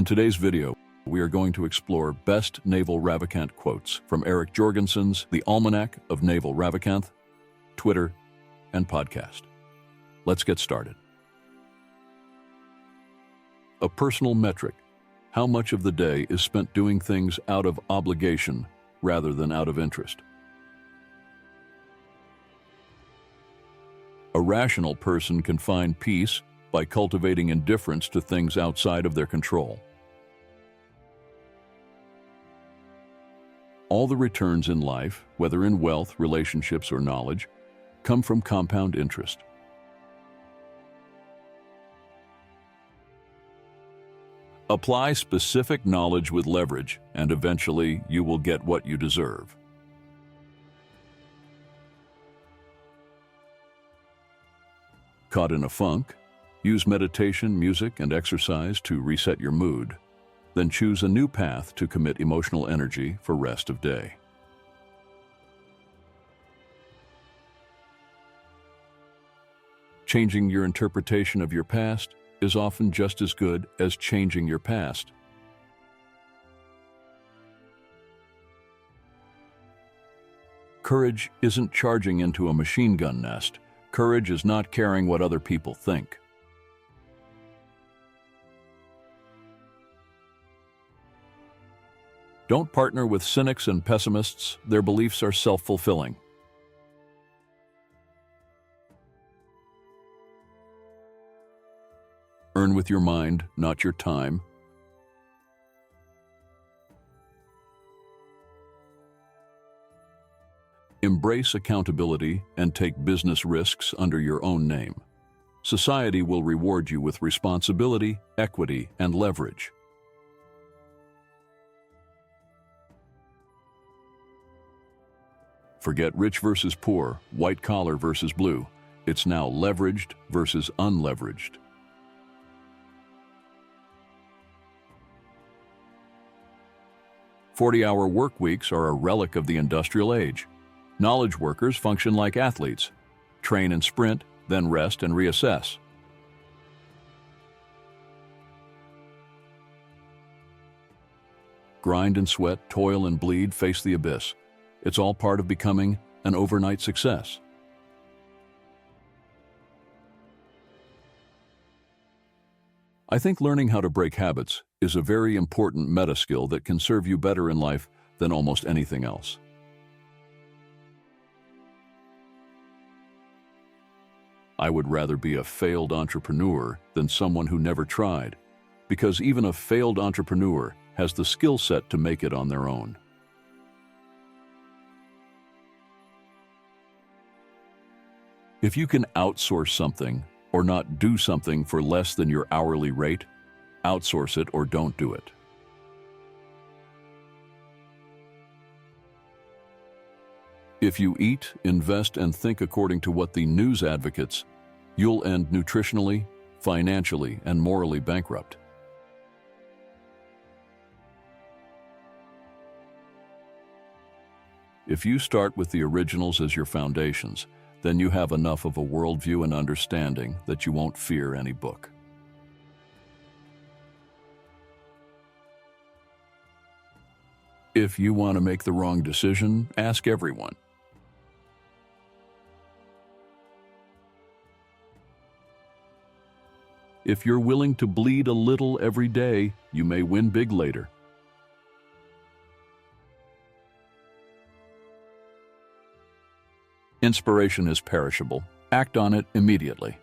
In today's video, we are going to explore best Naval Ravikant quotes from Eric Jorgensen's The Almanac of Naval Ravikant, Twitter, and podcast. Let's get started. A personal metric. How much of the day is spent doing things out of obligation rather than out of interest? A rational person can find peace by cultivating indifference to things outside of their control. All the returns in life, whether in wealth, relationships, or knowledge, come from compound interest. Apply specific knowledge with leverage, and eventually you will get what you deserve. Caught in a funk? Use meditation, music, and exercise to reset your mood. Then choose a new path to commit emotional energy for rest of day. Changing your interpretation of your past is often just as good as changing your past. Courage isn't charging into a machine gun nest. Courage is not caring what other people think. Don't partner with cynics and pessimists. Their beliefs are self-fulfilling. Earn with your mind, not your time. Embrace accountability and take business risks under your own name. Society will reward you with responsibility, equity, and leverage. Forget rich versus poor, white collar versus blue. It's now leveraged versus unleveraged. "40-hour work weeks are a relic of the industrial age. Knowledge workers function like athletes. Train and sprint, then rest and reassess." Grind and sweat, toil and bleed, face the abyss. It's all part of becoming an overnight success. I think learning how to break habits is a very important meta skill that can serve you better in life than almost anything else. I would rather be a failed entrepreneur than someone who never tried, because even a failed entrepreneur has the skill set to make it on their own. If you can outsource something or not do something for less than your hourly rate, outsource it or don't do it. If you eat, invest, and think according to what the news advocates, you'll end nutritionally, financially, and morally bankrupt. If you start with the originals as your foundations, then you have enough of a worldview and understanding that you won't fear any book. If you want to make the wrong decision, ask everyone. If you're willing to bleed a little every day, you may win big later. Inspiration is perishable. Act on it immediately.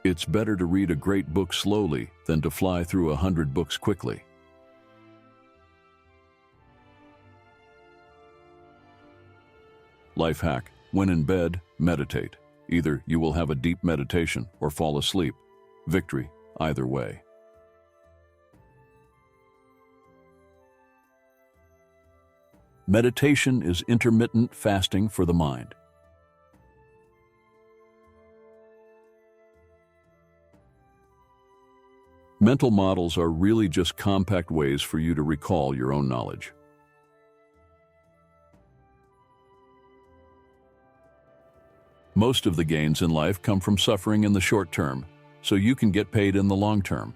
It's better to read a great book slowly than to fly through 100 books quickly. Life hack: when in bed, meditate. Either you will have a deep meditation or fall asleep. Victory, either way. Meditation is intermittent fasting for the mind. Mental models are really just compact ways for you to recall your own knowledge. Most of the gains in life come from suffering in the short term, so you can get paid in the long term.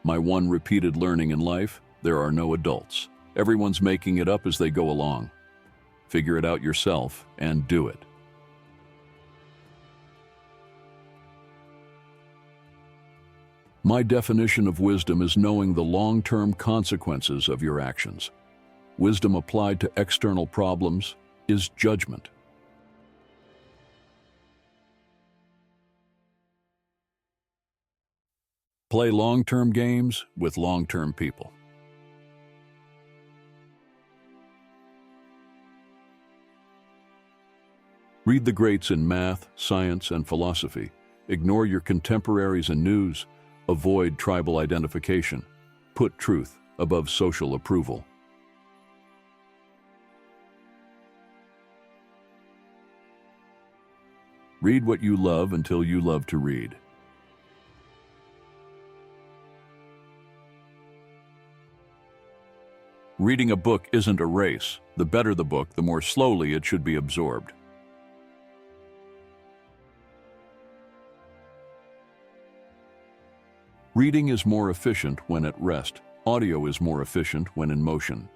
My one repeated learning in life: there are no adults. Everyone's making it up as they go along. Figure it out yourself and do it. My definition of wisdom is knowing the long-term consequences of your actions. Wisdom applied to external problems is judgment. Play long-term games with long-term people. Read the greats in math, science, and philosophy. Ignore your contemporaries in news. Avoid tribal identification. Put truth above social approval. Read what you love until you love to read. Reading a book isn't a race. The better the book, the more slowly it should be absorbed. Reading is more efficient when at rest. Audio is more efficient when in motion.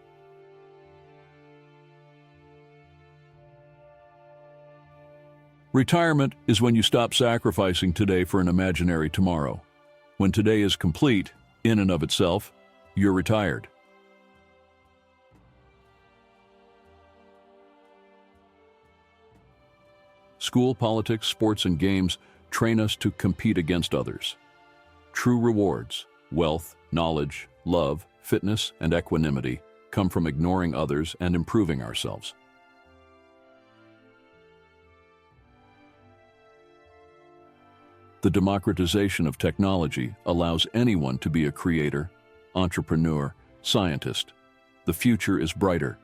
Retirement is when you stop sacrificing today for an imaginary tomorrow. When today is complete, in and of itself, you're retired. School, politics, sports, and games train us to compete against others. True rewards, wealth, knowledge, love, fitness, and equanimity come from ignoring others and improving ourselves. The democratization of technology allows anyone to be a creator, entrepreneur, scientist. The future is brighter.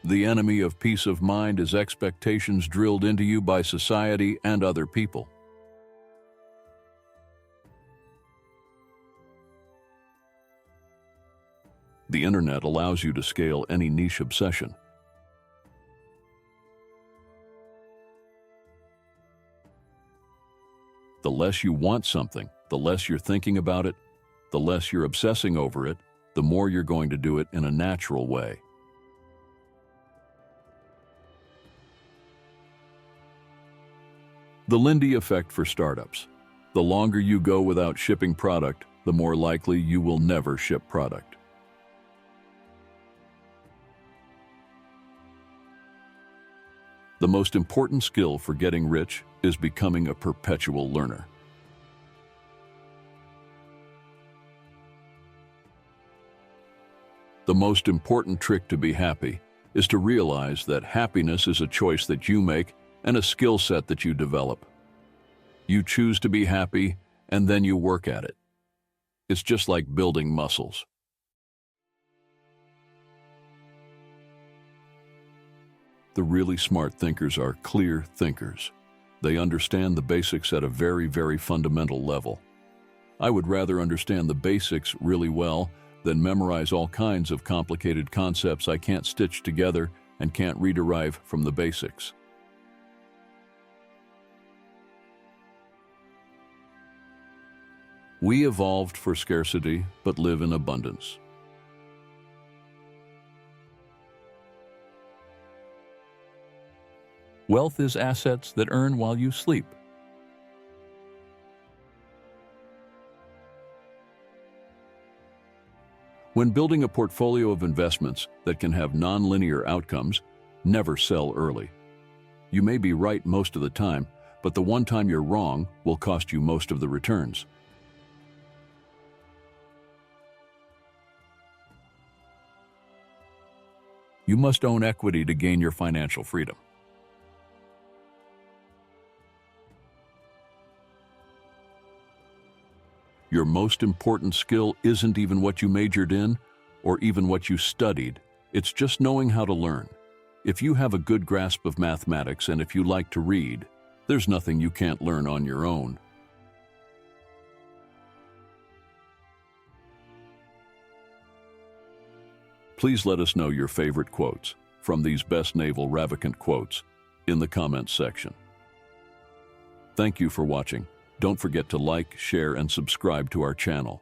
The enemy of peace of mind is expectations drilled into you by society and other people. The internet allows you to scale any niche obsession. The less you want something, the less you're thinking about it, the less you're obsessing over it, the more you're going to do it in a natural way. The Lindy effect for startups. The longer you go without shipping product, the more likely you will never ship product. The most important skill for getting rich is becoming a perpetual learner. The most important trick to be happy is to realize that happiness is a choice that you make and a skill set that you develop. You choose to be happy, and then you work at it. It's just like building muscles. The really smart thinkers are clear thinkers. They understand the basics at a very, very fundamental level. I would rather understand the basics really well than memorize all kinds of complicated concepts I can't stitch together and can't rederive from the basics. We evolved for scarcity, but live in abundance. Wealth is assets that earn while you sleep. When building a portfolio of investments that can have non-linear outcomes, never sell early. You may be right most of the time, but the one time you're wrong will cost you most of the returns. You must own equity to gain your financial freedom. Your most important skill isn't even what you majored in or even what you studied. It's just knowing how to learn. If you have a good grasp of mathematics and if you like to read, there's nothing you can't learn on your own. Please let us know your favorite quotes from these best Naval Ravikant quotes in the comments section. Thank you for watching. Don't forget to like, share, and subscribe to our channel.